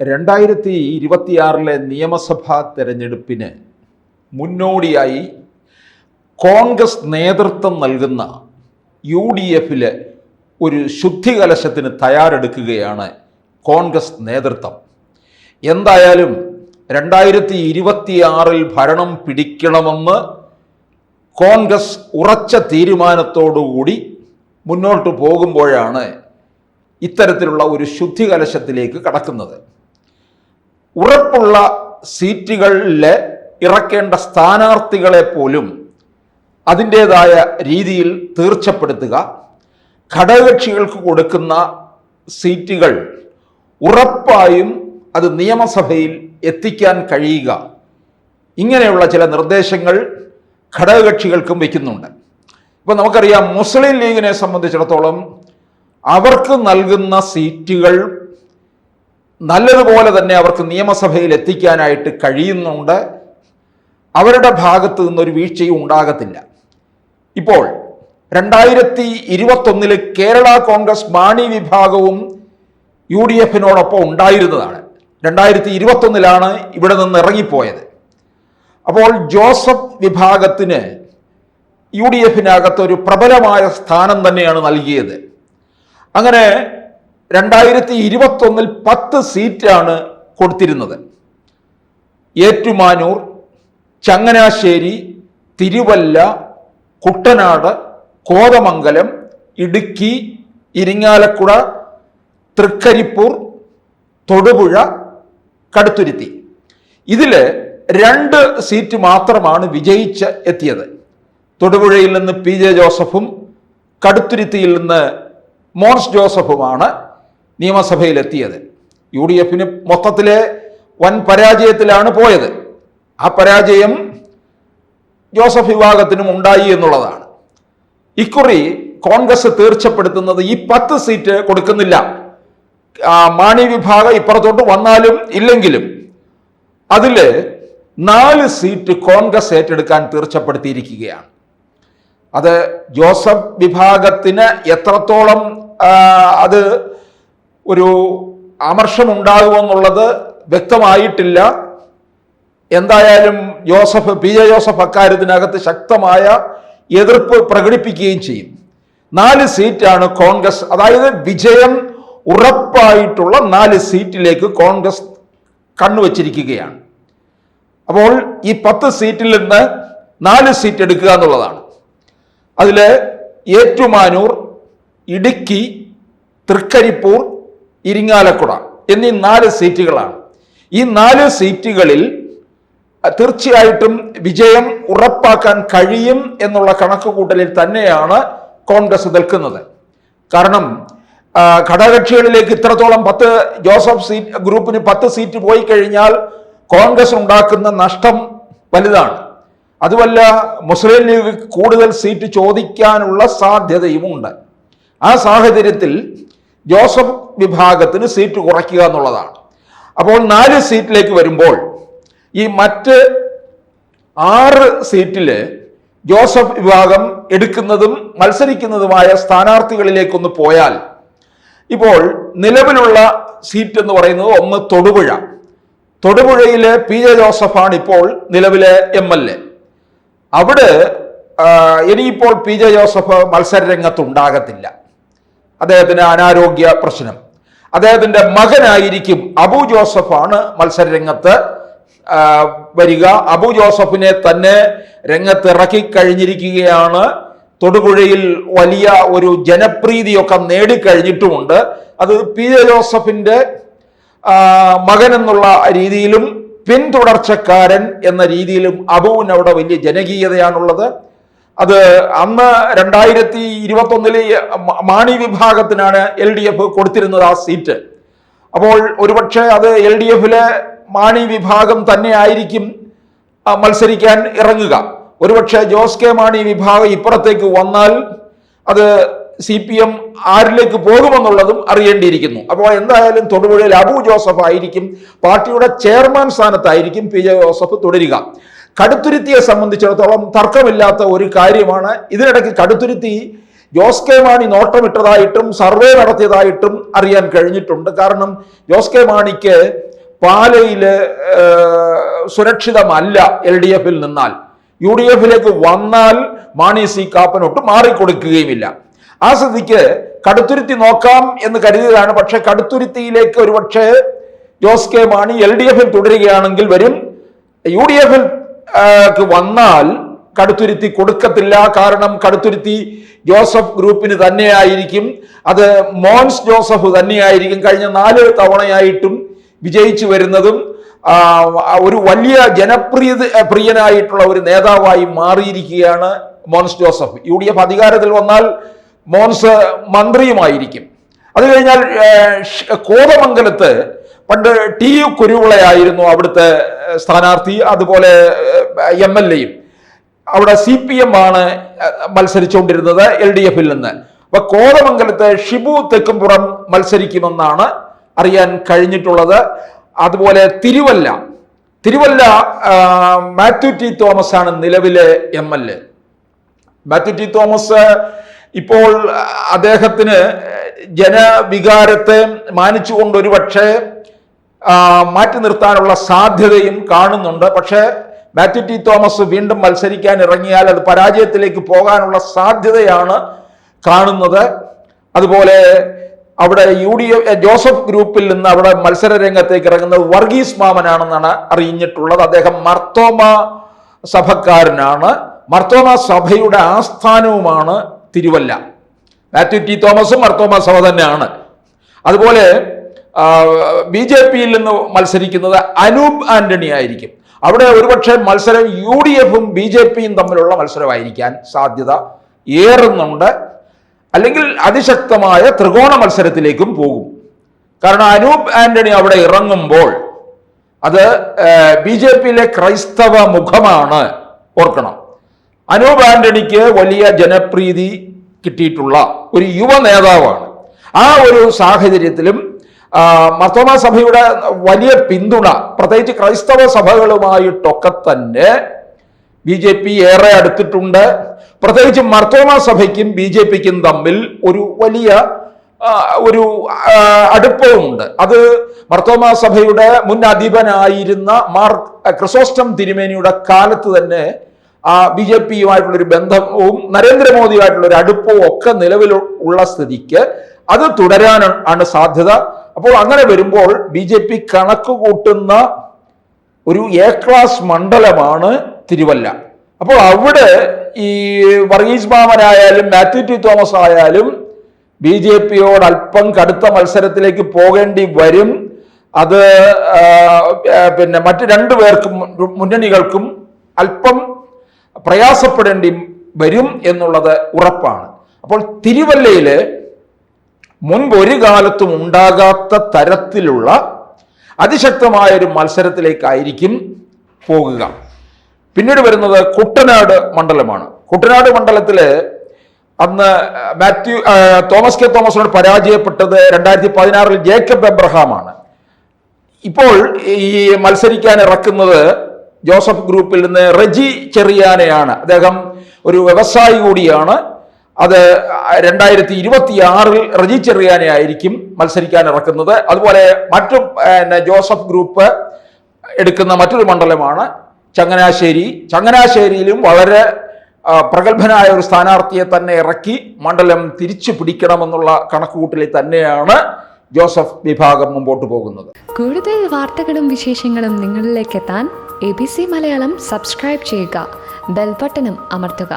2026 നിയമസഭാ തെരഞ്ഞെടുപ്പിന് മുന്നോടിയായി കോൺഗ്രസ് നേതൃത്വം നൽകുന്ന UDF ഒരു ശുദ്ധികലശത്തിന് തയ്യാറെടുക്കുകയാണ് കോൺഗ്രസ് നേതൃത്വം. എന്തായാലും 2026 ഭരണം പിടിക്കണമെന്ന് കോൺഗ്രസ് ഉറച്ച തീരുമാനത്തോടുകൂടി മുന്നോട്ട് പോകുമ്പോഴാണ് ഇത്തരത്തിലുള്ള ഒരു ശുദ്ധികലശത്തിലേക്ക് കടക്കുന്നത്. ഉറപ്പുള്ള സീറ്റുകളിൽ ഇറക്കേണ്ട സ്ഥാനാർത്ഥികളെ പോലും അതിൻ്റേതായ രീതിയിൽ തീർച്ചപ്പെടുത്തുക, ഘടകകക്ഷികൾക്ക് കൊടുക്കുന്ന സീറ്റുകൾ ഉറപ്പായും അത് നിയമസഭയിൽ എത്തിക്കാൻ കഴിയുക, ഇങ്ങനെയുള്ള ചില നിർദ്ദേശങ്ങൾ ഘടകകക്ഷികൾക്കും വയ്ക്കുന്നുണ്ട്. ഇപ്പം നമുക്കറിയാം, മുസ്ലിം ലീഗിനെ സംബന്ധിച്ചിടത്തോളം അവർക്ക് നൽകുന്ന സീറ്റുകൾ നല്ലതുപോലെ തന്നെ അവർക്ക് നിയമസഭയിൽ എത്തിക്കാനായിട്ട് കഴിയുന്നുണ്ട്. അവരുടെ ഭാഗത്തു നിന്നൊരു വീഴ്ചയും ഉണ്ടാകത്തില്ല. ഇപ്പോൾ 2021 കേരള കോൺഗ്രസ് മാണി വിഭാഗവും UDFനോടൊപ്പം ഉണ്ടായിരുന്നതാണ്. 2021 ഇവിടെ നിന്ന് ഇറങ്ങിപ്പോയത്. അപ്പോൾ ജോസഫ് വിഭാഗത്തിന് UDFനകത്ത് ഒരു പ്രബലമായ സ്ഥാനം തന്നെയാണ് നൽകിയത്. അങ്ങനെ 2021 10 സീറ്റാണ് കൊടുത്തിരുന്നത്. ഏറ്റുമാനൂർ, ചങ്ങനാശ്ശേരി, തിരുവല്ല, കുട്ടനാട്, കോതമംഗലം, ഇടുക്കി, ഇരിങ്ങാലക്കുട, തൃക്കരിപ്പൂർ, തൊടുപുഴ, കടുത്തുരുത്തി. ഇതിൽ 2 സീറ്റ് മാത്രമാണ് വിജയിച്ച് എത്തിയത്. തൊടുപുഴയിൽ നിന്ന് PJ ജോസഫും കടുത്തുരുത്തിയിൽ നിന്ന് മോൻസ് ജോസഫുമാണ് നിയമസഭയിലെത്തിയത്. UDFന് മൊത്തത്തിലെ വൻ പരാജയത്തിലാണ് പോയത്. ആ പരാജയം ജോസഫ് വിഭാഗത്തിനും ഉണ്ടായി എന്നുള്ളതാണ്. ഇക്കുറി കോൺഗ്രസ് തീർച്ചപ്പെടുത്തുന്നത് ഈ 10 സീറ്റ് കൊടുക്കുന്നില്ല. മാണി വിഭാഗം ഇപ്പുറത്തോട്ട് വന്നാലും ഇല്ലെങ്കിലും അതിൽ 4 സീറ്റ് കോൺഗ്രസ് ഏറ്റെടുക്കാൻ തീർച്ചപ്പെടുത്തിയിരിക്കുകയാണ്. അത് ജോസഫ് വിഭാഗത്തിന് എത്രത്തോളം അത് ഒരു അമർഷമുണ്ടാകുമെന്നുള്ളത് വ്യക്തമായിട്ടില്ല. എന്തായാലും PJ ജോസഫ് അക്കാര്യത്തിനകത്ത് ശക്തമായ എതിർപ്പ് പ്രകടിപ്പിക്കുകയും ചെയ്യും. 4 സീറ്റാണ് കോൺഗ്രസ്, അതായത് വിജയം ഉറപ്പായിട്ടുള്ള 4 സീറ്റിലേക്ക് കോൺഗ്രസ് കണ്ണുവച്ചിരിക്കുകയാണ്. അപ്പോൾ ഈ 10 സീറ്റിൽ നിന്ന് 4 സീറ്റ് എടുക്കുക എന്നുള്ളതാണ്. അതിൽ ഏറ്റുമാനൂർ, ഇടുക്കി, തൃക്കരിപ്പൂർ, ഇരിങ്ങാലക്കുട എന്നീ 4 സീറ്റുകളാണ്. ഈ 4 സീറ്റുകളിൽ തീർച്ചയായിട്ടും വിജയം ഉറപ്പാക്കാൻ കഴിയും എന്നുള്ള കണക്കുകൂട്ടലിൽ തന്നെയാണ് കോൺഗ്രസ് നിൽക്കുന്നത്. കാരണം ഘടകകക്ഷികളിലേക്ക് ഇത്രത്തോളം ജോസഫ് ഗ്രൂപ്പിന് 10 സീറ്റ് പോയി കഴിഞ്ഞാൽ കോൺഗ്രസ് ഉണ്ടാക്കുന്ന നഷ്ടം വലുതാണ്. അതുമല്ല, മുസ്ലിം ലീഗ് കൂടുതൽ സീറ്റ് ചോദിക്കാനുള്ള സാധ്യതയുമുണ്ട്. ആ സാഹചര്യത്തിൽ ജോസഫ് വിഭാഗത്തിന് സീറ്റ് കുറയ്ക്കുക എന്നുള്ളതാണ്. അപ്പോൾ 4 സീറ്റിലേക്ക് വരുമ്പോൾ ഈ മറ്റ് 6 സീറ്റിൽ ജോസഫ് വിഭാഗം എടുക്കുന്നതും മത്സരിക്കുന്നതുമായ സ്ഥാനാർത്ഥികളിലേക്കൊന്ന് പോയാൽ, ഇപ്പോൾ നിലവിലുള്ള സീറ്റ് എന്ന് പറയുന്നത് ഒന്ന് തൊടുപുഴ. തൊടുപുഴയിലെ PJ ജോസഫാണ് ഇപ്പോൾ നിലവിലെ MLA. അവിടെ ഇനിയിപ്പോൾ PJ ജോസഫ് മത്സര രംഗത്തുണ്ടാകത്തില്ല. അദ്ദേഹത്തിന് അനാരോഗ്യ പ്രശ്നം. അദ്ദേഹത്തിൻ്റെ മകനായിരിക്കും അബു ജോസഫാണ് മത്സര രംഗത്ത് വരിക. അബു ജോസഫിനെ തന്നെ രംഗത്തിറക്കി കഴിഞ്ഞിരിക്കുകയാണ്. തൊടുപുഴയിൽ വലിയ ഒരു ജനപ്രീതിയൊക്കെ നേടിക്കഴിഞ്ഞിട്ടുമുണ്ട്. അത് PJ ജോസഫിൻ്റെ മകൻ എന്നുള്ള രീതിയിലും പിന്തുടർച്ചക്കാരൻ എന്ന രീതിയിലും അബുവിന് അവിടെ വലിയ ജനകീയതയാണുള്ളത്. അത് അന്ന് 2021 മാണി വിഭാഗത്തിനാണ് LDF കൊടുത്തിരുന്നത് ആ സീറ്റ്. അപ്പോൾ ഒരുപക്ഷെ അത് LDFിലെ മാണി വിഭാഗം തന്നെ ആയിരിക്കും മത്സരിക്കാൻ ഇറങ്ങുക. ഒരുപക്ഷെ ജോസ് കെ മാണി വിഭാഗം ഇപ്പുറത്തേക്ക് വന്നാൽ അത് CPM ആരിലേക്ക് പോകുമെന്നുള്ളതും അറിയേണ്ടിയിരിക്കുന്നു. അപ്പോൾ എന്തായാലും തൊടുപുഴയിൽ അബു ജോസഫ് ആയിരിക്കും, പാർട്ടിയുടെ ചെയർമാൻ സ്ഥാനത്തായിരിക്കും PJ ജോസഫ് തുടരുക. കടുത്തുരുത്തിയെ സംബന്ധിച്ചിടത്തോളം തർക്കമില്ലാത്ത ഒരു കാര്യമാണ്. ഇതിനിടയ്ക്ക് കടുത്തുരുത്തി ജോസ് കെ മാണി നോട്ടമിട്ടതായിട്ടും സർവേ നടത്തിയതായിട്ടും അറിയാൻ കഴിഞ്ഞിട്ടുണ്ട്. കാരണം ജോസ് കെ മാണിക്ക് പാലയിൽ സുരക്ഷിതമല്ല LDF-ൽ നിന്നാൽ. UDF-ലേക്ക് വന്നാൽ മാണി സി കാപ്പനൊട്ട് മാറിക്കൊടുക്കുകയുമില്ല. ആ സ്ഥിതിക്ക് കടുത്തുരുത്തി നോക്കാം എന്ന് കരുതിയതാണ്. പക്ഷെ കടുത്തുരുത്തിയിലേക്ക് ഒരുപക്ഷെ ജോസ് കെ മാണി LDF-ൽ തുടരുകയാണെങ്കിൽ വരും. UDF-ൽ വന്നാൽ കടുത്തുരുത്തി കൊടുക്കത്തില്ല. കാരണം കടുത്തുരുത്തി ജോസഫ് ഗ്രൂപ്പിന് തന്നെയായിരിക്കും. അത് മോൻസ് ജോസഫ് തന്നെയായിരിക്കും. കഴിഞ്ഞ 4 തവണയായിട്ടും വിജയിച്ചു വരുന്നതും ഒരു വലിയ പ്രിയനായിട്ടുള്ള ഒരു നേതാവായി മാറിയിരിക്കുകയാണ് മോൻസ് ജോസഫ്. UDF അധികാരത്തിൽ വന്നാൽ മോൻസ് മന്ത്രിയുമായിരിക്കും. അത് കഴിഞ്ഞാൽ കോതമംഗലത്ത് പണ്ട് TU കുരുവിളയായിരുന്നു അവിടുത്തെ സ്ഥാനാർത്ഥി. അതുപോലെ MLA-യും അവിടെ CPM ആണ് മത്സരിച്ചുകൊണ്ടിരുന്നത് LDF-ൽ നിന്ന്. അപ്പൊ കോതമംഗലത്ത് ഷിബു തെക്കുംപുറം മത്സരിക്കുമെന്നാണ് അറിയാൻ കഴിഞ്ഞിട്ടുള്ളത്. അതുപോലെ തിരുവല്ല മാത്യു ടി തോമസ് ആണ് നിലവിലെ MLA. മാത്യു ടി തോമസ് ഇപ്പോൾ അദ്ദേഹത്തിന് ജനവികാരത്തെ മാനിച്ചുകൊണ്ട് ഒരുപക്ഷെ മാറ്റി നിർത്താനുള്ള സാധ്യതയും കാണുന്നുണ്ട്. പക്ഷേ മാത്യു ടി തോമസ് വീണ്ടും മത്സരിക്കാൻ ഇറങ്ങിയാൽ അത് പരാജയത്തിലേക്ക് പോകാനുള്ള സാധ്യതയാണ് കാണുന്നത്. അതുപോലെ അവിടെ ജോസഫ് ഗ്രൂപ്പിൽ നിന്ന് അവിടെ മത്സര രംഗത്തേക്ക് ഇറങ്ങുന്നത് വർഗീസ് മാമനാണെന്നാണ് അറിഞ്ഞിട്ടുള്ളത്. അദ്ദേഹം മർത്തോമ സഭക്കാരനാണ്. മർത്തോമ സഭയുടെ ആസ്ഥാനവുമാണ് തിരുവല്ല. മാത്യു ടി തോമസും മർത്തോമ സഭ തന്നെയാണ്. അതുപോലെ BJP-യിൽ നിന്ന് മത്സരിക്കുന്നത് അനൂപ് ആന്റണി ആയിരിക്കും. അവിടെ ഒരുപക്ഷെ മത്സരം UDF-ഉം BJP-യും തമ്മിലുള്ള മത്സരമായിരിക്കാൻ സാധ്യത ഏറുന്നുണ്ട്. അല്ലെങ്കിൽ അതിശക്തമായ ത്രികോണ മത്സരത്തിലേക്കും പോകും. കാരണം അനൂപ് ആന്റണി അവിടെ ഇറങ്ങുമ്പോൾ അത് BJP-യിലെ ക്രൈസ്തവ മുഖമാണ്. ഓർക്കണം, അനൂപ് ആന്റണിക്ക് വലിയ ജനപ്രീതി കിട്ടിയിട്ടുള്ള ഒരു യുവ നേതാവാണ്. ആ ഒരു സാഹചര്യത്തിലും മർത്തോമ സഭയുടെ വലിയ പിന്തുണ, പ്രത്യേകിച്ച് ക്രൈസ്തവ സഭകളുമായിട്ടൊക്കെ തന്നെ BJP ഏറെ അടുത്തിട്ടുണ്ട്. പ്രത്യേകിച്ച് മർത്തോമ സഭയ്ക്കും BJP-ക്കും തമ്മിൽ ഒരു വലിയ അടുപ്പവുമുണ്ട്. അത് മർത്തോമ സഭയുടെ മുൻ അധിപനായിരുന്ന മാർ ക്രിസോസ്റ്റം തിരുമേനിയുടെ കാലത്ത് തന്നെ BJP-യുമായിട്ടുള്ളൊരു ബന്ധവും നരേന്ദ്രമോദിയുമായിട്ടുള്ള ഒരു അടുപ്പവും ഒക്കെ നിലവിലുള്ള സ്ഥിതിക്ക് അത് തുടരാനാണ് സാധ്യത. അപ്പോൾ അങ്ങനെ വരുമ്പോൾ BJP കണക്ക് കൂട്ടുന്ന ഒരു A-ക്ലാസ് മണ്ഡലമാണ് തിരുവല്ല. അപ്പോൾ അവിടെ ഈ വർഗീസ് മാമനായാലും മാത്യു ടി തോമസ് ആയാലും BJP-യോട് അല്പം കടുത്ത മത്സരത്തിലേക്ക് പോകേണ്ടി വരും. അത് പിന്നെ മറ്റ് 2 പേർക്കും മുന്നണികൾക്കും അല്പം പ്രയാസപ്പെടേണ്ടി വരും എന്നുള്ളത് ഉറപ്പാണ്. അപ്പോൾ തിരുവല്ലയിൽ മുൻപ് ഒരു കാലത്തും ഉണ്ടാകാത്ത തരത്തിലുള്ള അതിശക്തമായ ഒരു മത്സരത്തിലേക്കായിരിക്കും പോകുക. പിന്നീട് വരുന്നത് കുട്ടനാട് മണ്ഡലമാണ്. കുട്ടനാട് മണ്ഡലത്തില് അന്ന് തോമസ് കെ തോമസിനോട് പരാജയപ്പെട്ടത് 2016 ജേക്കബ് എബ്രഹാമാണ്. ഇപ്പോൾ ഈ മത്സരിക്കാൻ ഇറക്കുന്നത് ജോസഫ് ഗ്രൂപ്പിൽ നിന്ന് റെജി ചെറിയാനെയാണ്. അദ്ദേഹം ഒരു വ്യവസായി കൂടിയാണ്. അത് 2026 റെജി ചെറിയാനെ ആയിരിക്കും മത്സരിക്കാൻ ഇറക്കുന്നത്. അതുപോലെ മറ്റു ജോസഫ് ഗ്രൂപ്പ് എടുക്കുന്ന മറ്റൊരു മണ്ഡലമാണ് ചങ്ങനാശ്ശേരി. ചങ്ങനാശ്ശേരിയിലും വളരെ പ്രഗത്ഭനായ ഒരു സ്ഥാനാർത്ഥിയെ തന്നെ ഇറക്കി മണ്ഡലം തിരിച്ചു പിടിക്കണമെന്നുള്ള കണക്കുകൂട്ടലിൽ തന്നെയാണ് ജോസഫ് വിഭാഗം മുമ്പോട്ട് പോകുന്നത്. കൂടുതൽ വാർത്തകളും വിശേഷങ്ങളും നിങ്ങളിലേക്ക് എത്താൻ ABC മലയാളം സബ്സ്ക്രൈബ് ചെയ്യുക, ബെൽ ബട്ടണും അമർത്തുക.